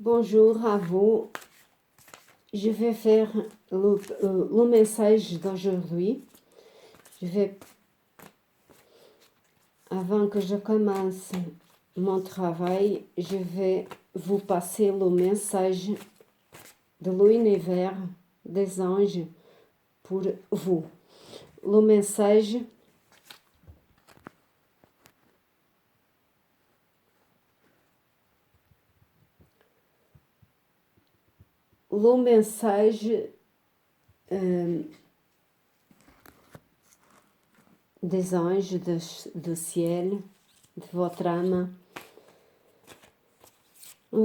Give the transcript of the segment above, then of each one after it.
Bonjour à vous. Je vais faire le message d'aujourd'hui. Avant que je commence mon travail, je vais vous passer le message de l'univers des anges pour vous. Le message des anges do ciel, de votre âme. On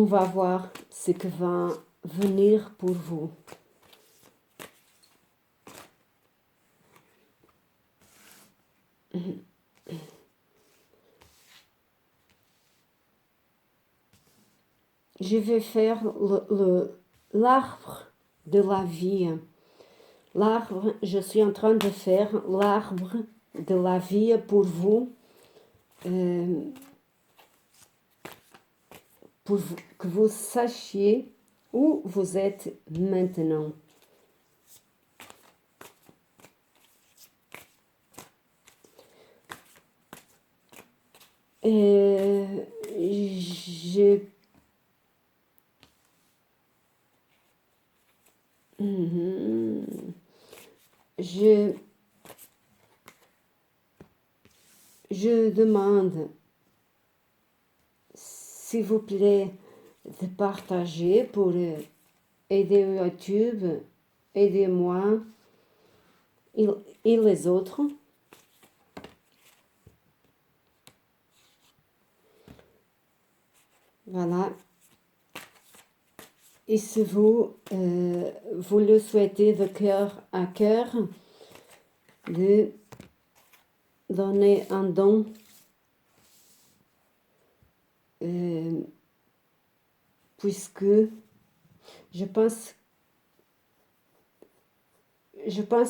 va voir ce que va venir pour vous. Je vais faire l'arbre de la vie. Je suis en train de faire l'arbre de la vie pour vous, pour que vous sachiez où vous êtes maintenant. Je demande, s'il vous plaît, de partager pour aider YouTube, aider moi et les autres. Voilà. Et si vous le souhaitez de cœur à cœur, de donner un don puisque je pense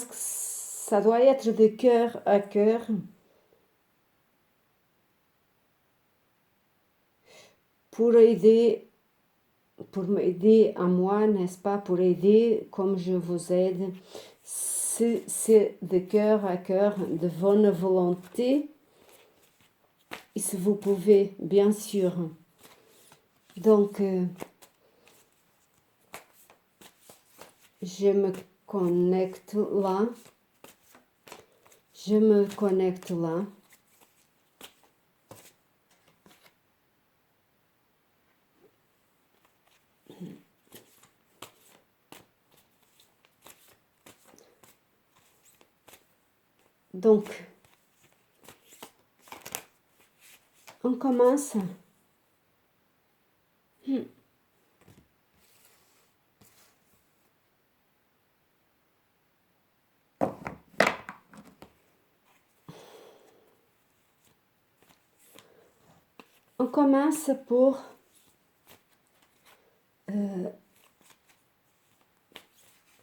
que ça doit être de cœur à cœur pour m'aider à moi, n'est-ce pas, pour aider comme je vous aide. C'est de cœur à cœur, de bonne volonté. Et si vous pouvez, bien sûr. Donc, je me connecte là. Donc, on commence. On commence pour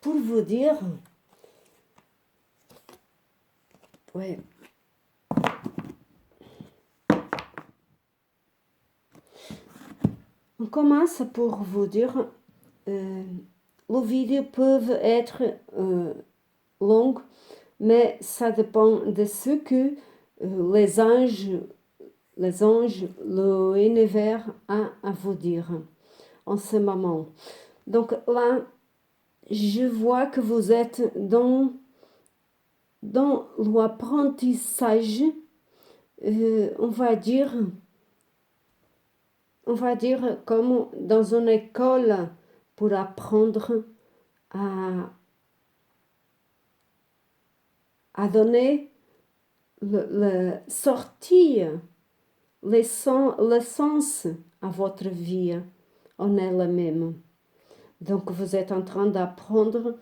vous dire, ouais. On commence pour vous dire, les vidéos peuvent être longues, mais ça dépend de ce que les anges, l'univers a à vous dire en ce moment. Donc là, je vois que vous êtes dans l'apprentissage, on va dire comme dans une école pour apprendre à donner sortir le sens à votre vie en elle-même. Donc vous êtes en train d'apprendre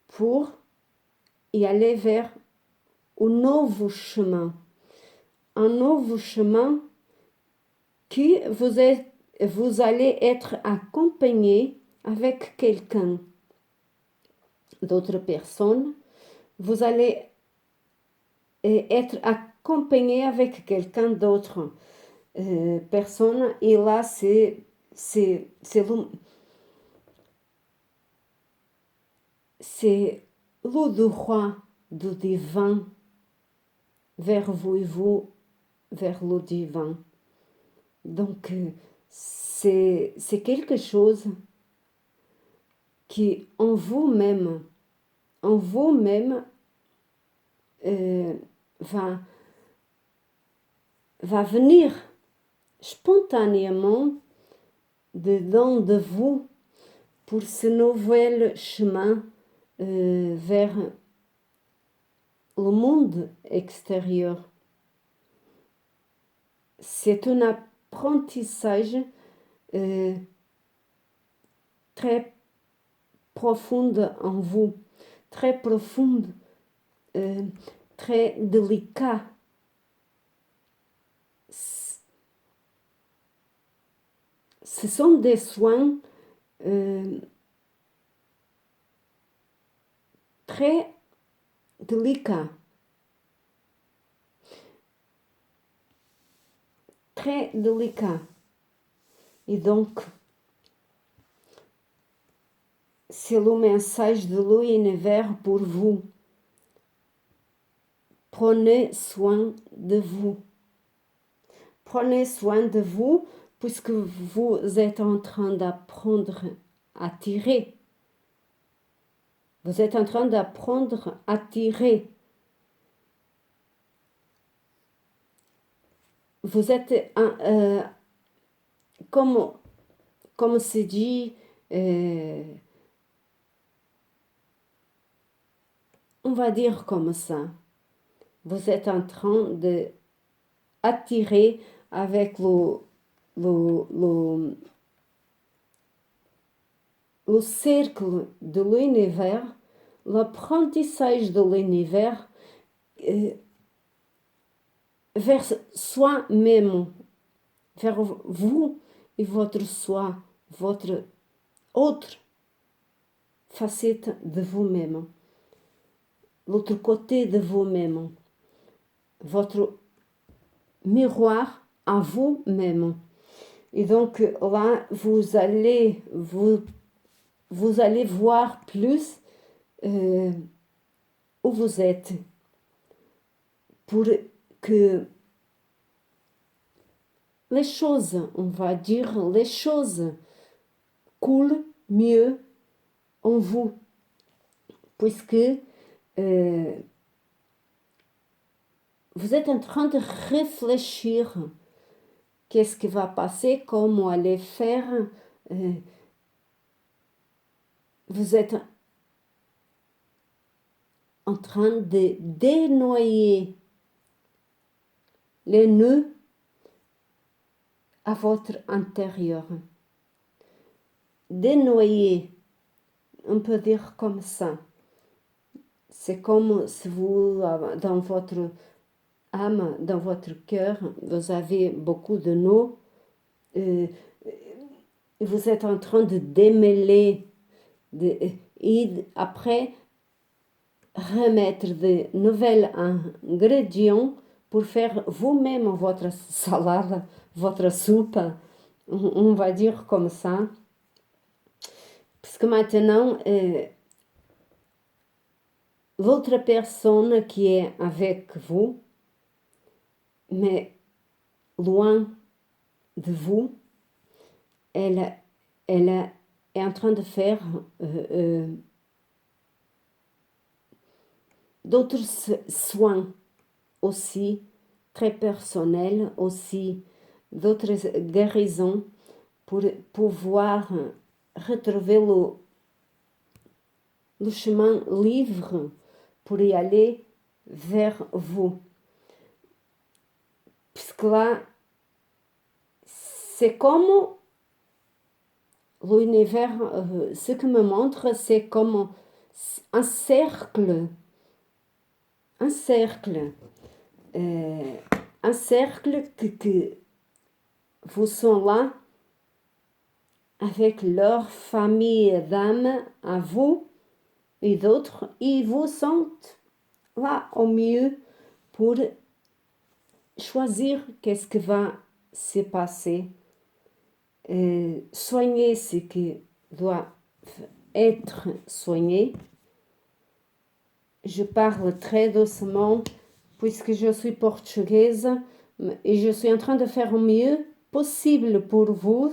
pour y aller vers un nouveau chemin. Un nouveau chemin que vous allez être accompagné avec quelqu'un, d'autres personnes. Vous allez être accompagné avec quelqu'un d'autre personne. Et là, c'est c'est l'eau du roi, du divin, vers vous et vous, vers le divin. Donc, c'est quelque chose qui, en vous-même, va venir spontanément dedans de vous pour ce nouvel chemin vers le monde extérieur. C'est un apprentissage très profond en vous, très profond, très délicat. Ce sont des soins très délicats, très délicats. Et donc, c'est le message de l'univers pour vous. Prenez soin de vous. Prenez soin de vous puisque vous êtes en train d'apprendre à tirer. Vous êtes en train d'apprendre à tirer. Vous êtes, comme c'est dit, on va dire comme ça. Vous êtes en train de attirer avec le cercle de l'univers, l'apprentissage de l'univers vers soi-même, vers vous et votre soi, votre autre facette de vous-même, l'autre côté de vous-même, votre miroir à vous-même. Et donc là, vous allez voir plus où vous êtes pour que les choses, on va dire, les choses coulent mieux en vous, puisque vous êtes en train de réfléchir qu'est-ce qui va passer, comment aller faire. Vous êtes en train de dénoyer les nœuds à votre intérieur. Dénoyer, on peut dire comme ça. C'est comme si vous, dans votre âme, dans votre cœur, vous avez beaucoup de nœuds. Vous êtes en train de démêler et après remettre de nouveaux ingrédients pour faire vous-même votre salade, votre soupe, on va dire comme ça. Parce que maintenant, l'autre personne qui est avec vous, mais loin de vous, elle est en train de faire d'autres soins aussi, très personnels aussi, d'autres guérisons pour pouvoir retrouver le chemin libre pour y aller vers vous. Puisque là, c'est comme l'univers, ce que me montre, c'est comme un cercle. Un cercle. Un cercle que vous sont là avec leur famille d'âmes à vous et d'autres, ils vous sont là au milieu pour choisir qu'est-ce qui va se passer. soigner ce qui doit être soigné. Je parle très doucement puisque je suis portugaise et je suis en train de faire au mieux possible pour vous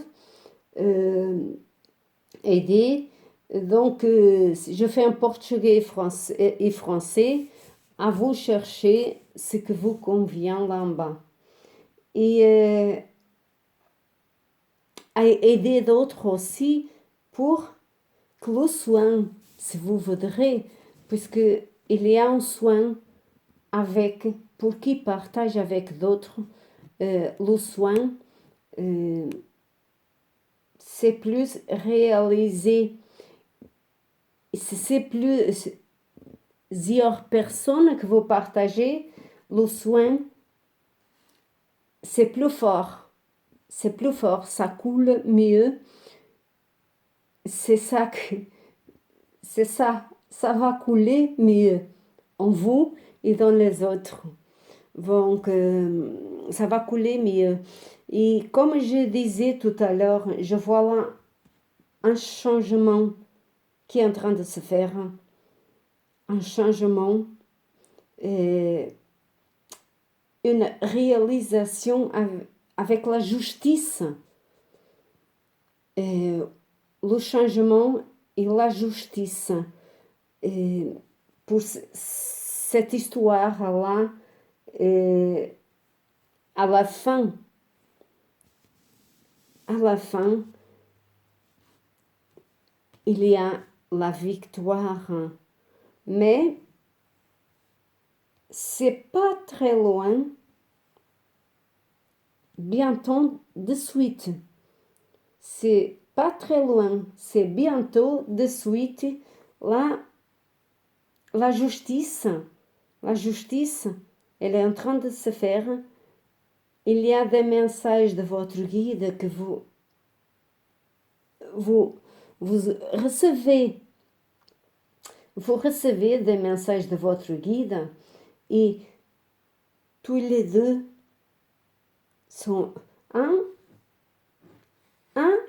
aider. Donc, je fais en portugais et français. À vous chercher ce que vous convient là en bas. Et à aider d'autres aussi pour que le soin, si vous voudrez, puisque il y a un soin avec, pour qui partage avec d'autres, le soin, c'est plus réalisé, c'est plusieurs personnes que vous partagez, le soin, c'est plus fort, ça coule mieux, c'est ça ça va couler mieux en vous et dans les autres. Donc, ça va couler mieux. Et comme je disais tout à l'heure, je vois là un changement qui est en train de se faire. Un changement, une réalisation avec la justice. Le changement et la justice. Pour cette histoire-là, à la fin, il y a la victoire. Mais c'est pas très loin, bientôt de suite. C'est pas très loin, c'est bientôt de suite. La justice, elle est en train de se faire. Il y a des messages de votre guide que vous recevez. Vous recevez des messages de votre guide et tous les deux sont un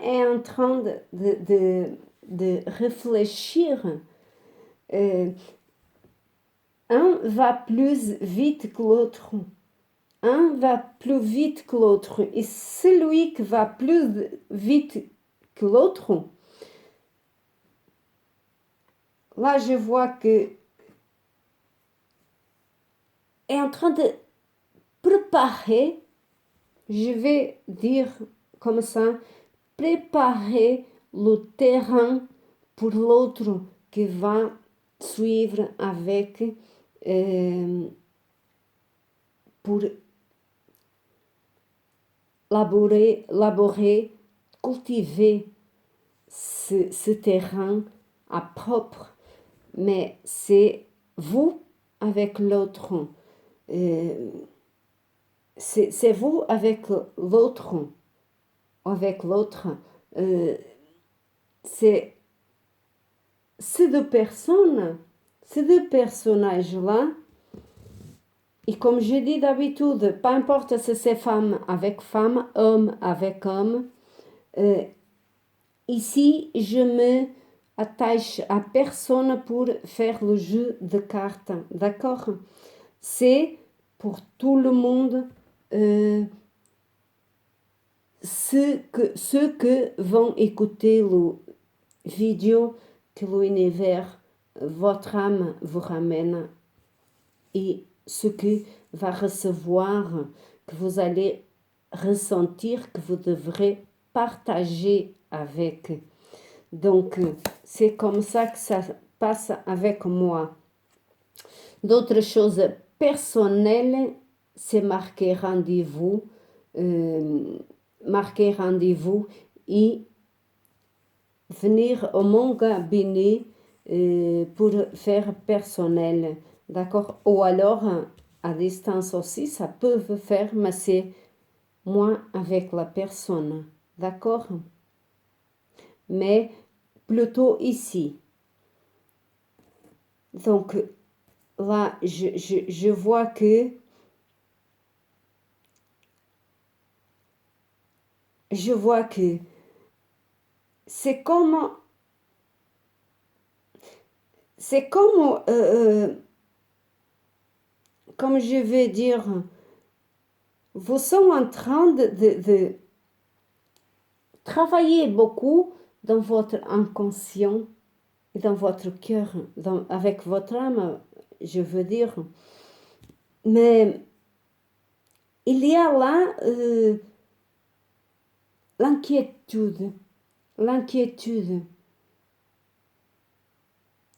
est en train de réfléchir. Un va plus vite que l'autre. Un va plus vite que l'autre. Et celui qui va plus vite que l'autre, là je vois que est en train de préparer, je vais dire comme ça, préparer le terrain pour l'autre qui va suivre avec pour laborer, cultiver ce terrain à propre, mais c'est vous avec l'autre. C'est vous avec l'autre. Avec l'autre. C'est ces deux personnes, ces deux personnages-là. Et comme je dis d'habitude, peu importe si c'est femme avec femme, homme avec homme, ici, je me attache à personne pour faire le jeu de cartes, d'accord? C'est pour tout le monde ceux que vont écouter le vidéo que l'univers, votre âme vous ramène et ce que va recevoir, que vous allez ressentir, que vous devrez partager avec. Donc, c'est comme ça que ça passe avec moi. D'autres choses personnelles, c'est marquer rendez-vous et venir au mon cabinet pour faire personnel. D'accord? Ou alors, à distance aussi, ça peut faire, mais c'est moi avec la personne. D'accord? Mais plutôt ici. Donc, là, je vois que c'est comme, comme je vais dire, vous êtes en train de travailler beaucoup dans votre inconscient et dans votre cœur, avec votre âme, je veux dire. Mais il y a là l'inquiétude,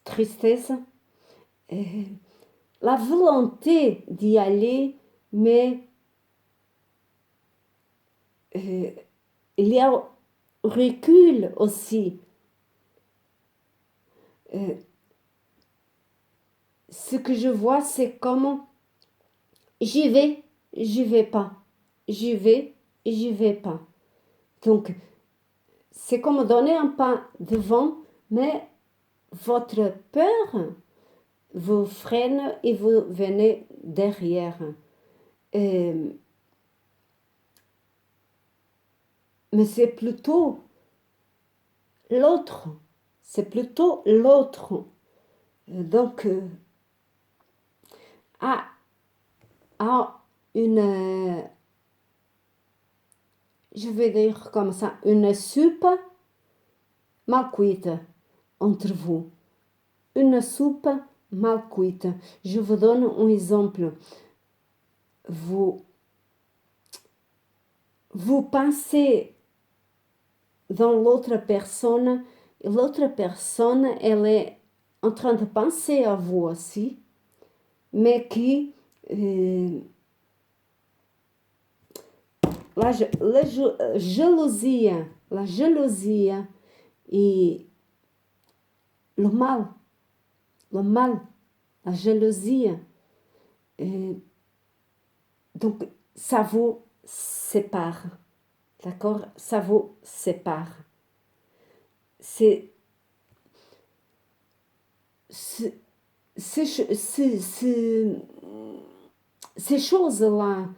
tristesse, la volonté d'y aller, mais il y a recul aussi. Ce que je vois, c'est comment j'y vais pas. J'y vais et j'y vais pas. Donc, c'est comme donner un pas devant, mais votre peur vous freine et vous venez derrière. Mais c'est plutôt l'autre. C'est plutôt l'autre. Donc, à une, je vais dire comme ça, une soupe mal cuite entre vous. Une soupe mal cuite. Je vous donne un exemple. Vous pensez dans l'autre personne, et l'autre personne, elle est en train de penser à vous aussi, mais qui la jalousie et le mal, la jalousie, donc ça vous sépare, d'accord? Ça vous sépare. Ces choses-là,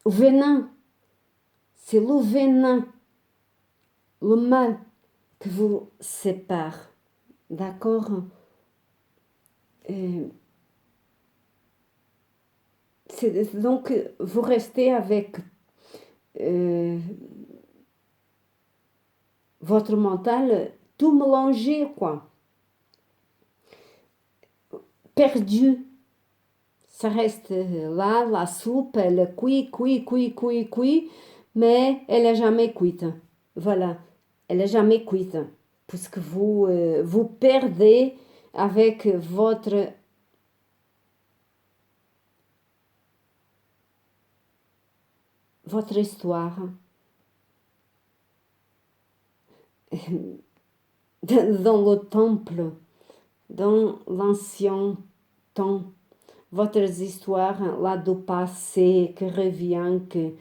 venin, c'est le venin, le mal que vous sépare, d'accord? Donc, vous restez avec votre mental tout mélangé, quoi. Perdu. Ça reste là, la soupe, elle cuit, mais elle n'est jamais cuite. Voilà, elle n'est jamais cuite. Puisque vous, vous perdez avec votre histoire. Dans le temple, dans l'ancien temps, votre histoire, là du passé qui revient, que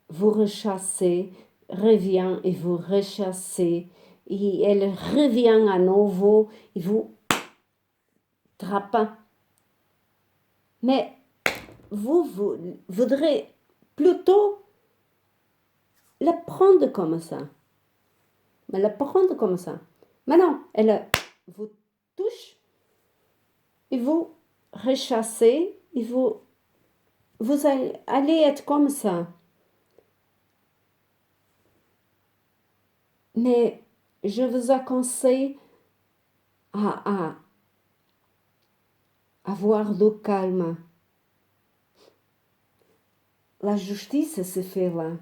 vous rechassez, revient et vous rechassez, et elle revient à nouveau et vous trappe. Mais vous voudrez plutôt la prendre comme ça. Mais la prendre comme ça. Mais non, elle vous touche et vous rechassez et vous allez être comme ça. Mais je vous conseille à avoir le calme. La justice se fait là.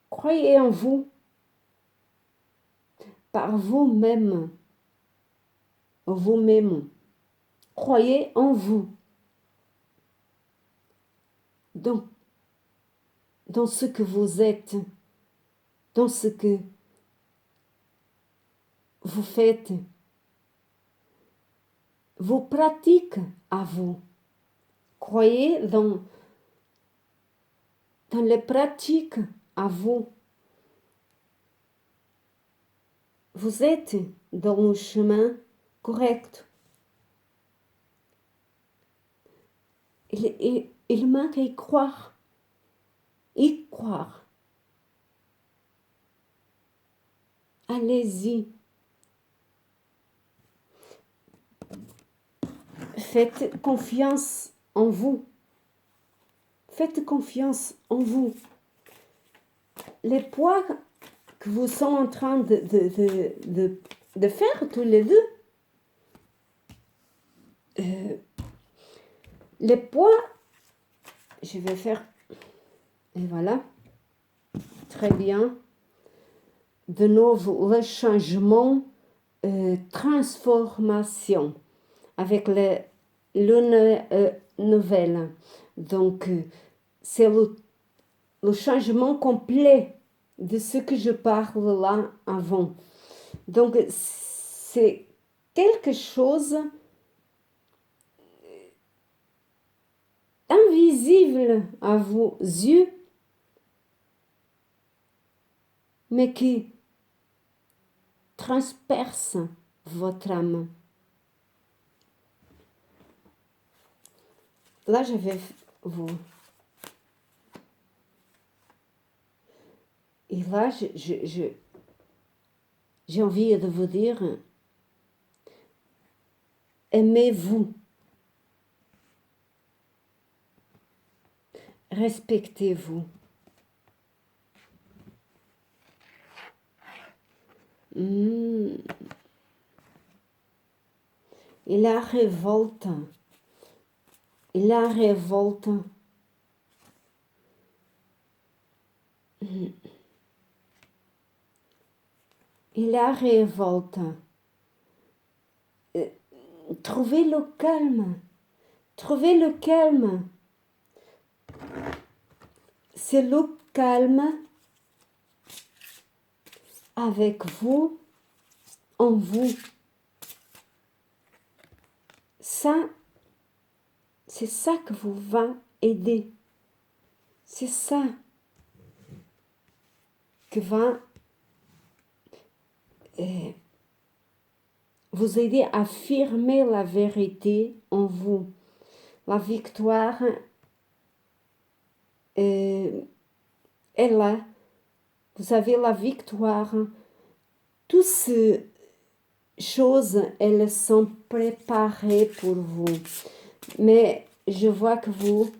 Croyez en vous, par vous-même. Vous-même. Croyez en vous. Dans ce que vous êtes, dans ce que vous faites, vos pratiques à vous. Croyez dans les pratiques à vous. Vous êtes dans le chemin correct. Il manque à y croire. y croire. Allez-y. Faites confiance en vous. Faites confiance en vous. Les poids que vous sont en train de faire tous les deux, les poids, je vais faire, et voilà, très bien. De nouveau, le changement, transformation, avec le lune nouvelle. Donc, c'est le changement complet de ce que je parle là avant. Donc, c'est quelque chose invisible à vos yeux, mais qui transperce votre âme. Là, je vais vous... Et là, j'ai envie de vous dire, aimez-vous, respectez-vous. Et la révolte, et la révolte, et la révolte. Trouvez le calme, trouvez le calme. C'est le calme avec vous, en vous. Ça, c'est ça que vous va aider. C'est ça que va vous aider à affirmer la vérité en vous. La victoire est là. Vous avez la victoire. Toutes ces choses, elles sont préparées pour vous. Mais je vois que vous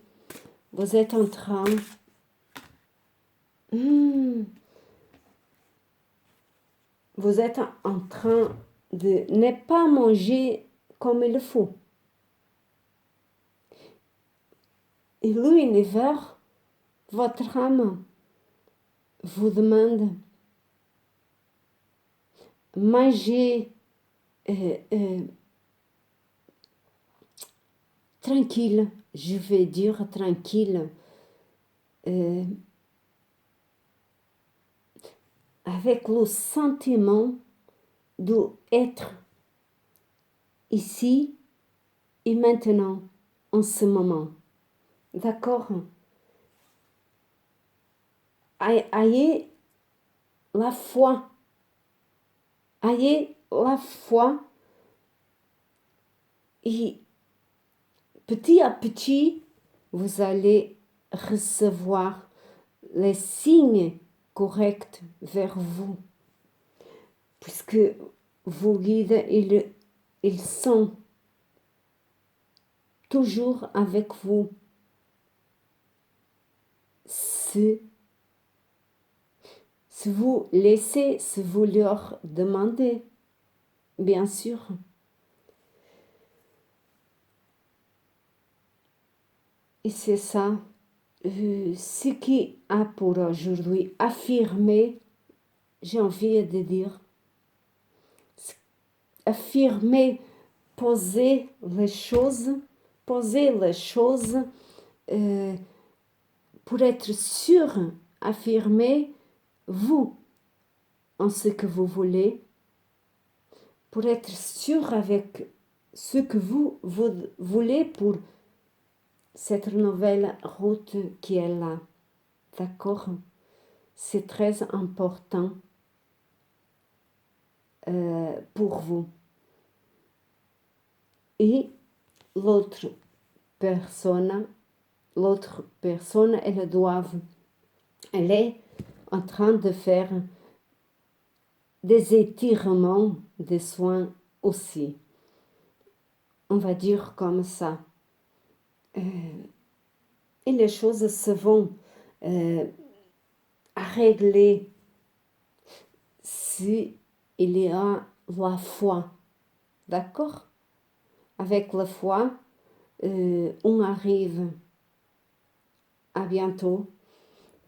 êtes en train... vous êtes en train de ne pas manger comme il faut. Et l'univers, votre âme, vous demande manger tranquille, je vais dire tranquille, avec le sentiment d'être ici et maintenant, en ce moment. D'accord? Ayez la foi. Ayez la foi et petit à petit, vous allez recevoir les signes corrects vers vous. Puisque vos guides, ils sont toujours avec vous. Si vous laissez, si vous leur demandez, bien sûr. Et c'est ça, ce qui a pour aujourd'hui affirmé, j'ai envie de dire, affirmer, poser les choses pour être sûr, affirmer vous en ce que vous voulez, pour être sûr avec ce que vous voulez pour cette nouvelle route qui est là. D'accord? C'est très important pour vous. Et l'autre personne, elles doivent Elle est en train de faire des étirements, des soins aussi. On va dire comme ça. Et les choses se vont régler si il y a la foi. D'accord? Avec la foi, on arrive à bientôt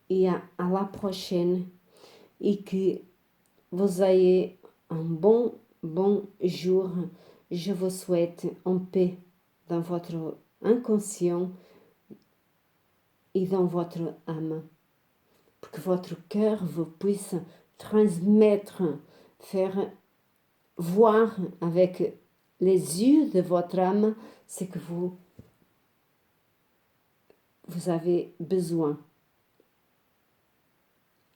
et à la prochaine et que vous ayez un bon jour. Je vous souhaite en paix dans votre inconscient et dans votre âme. Pour que votre cœur vous puisse transmettre, faire voir avec les yeux de votre âme ce que vous avez besoin.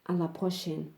À la prochaine.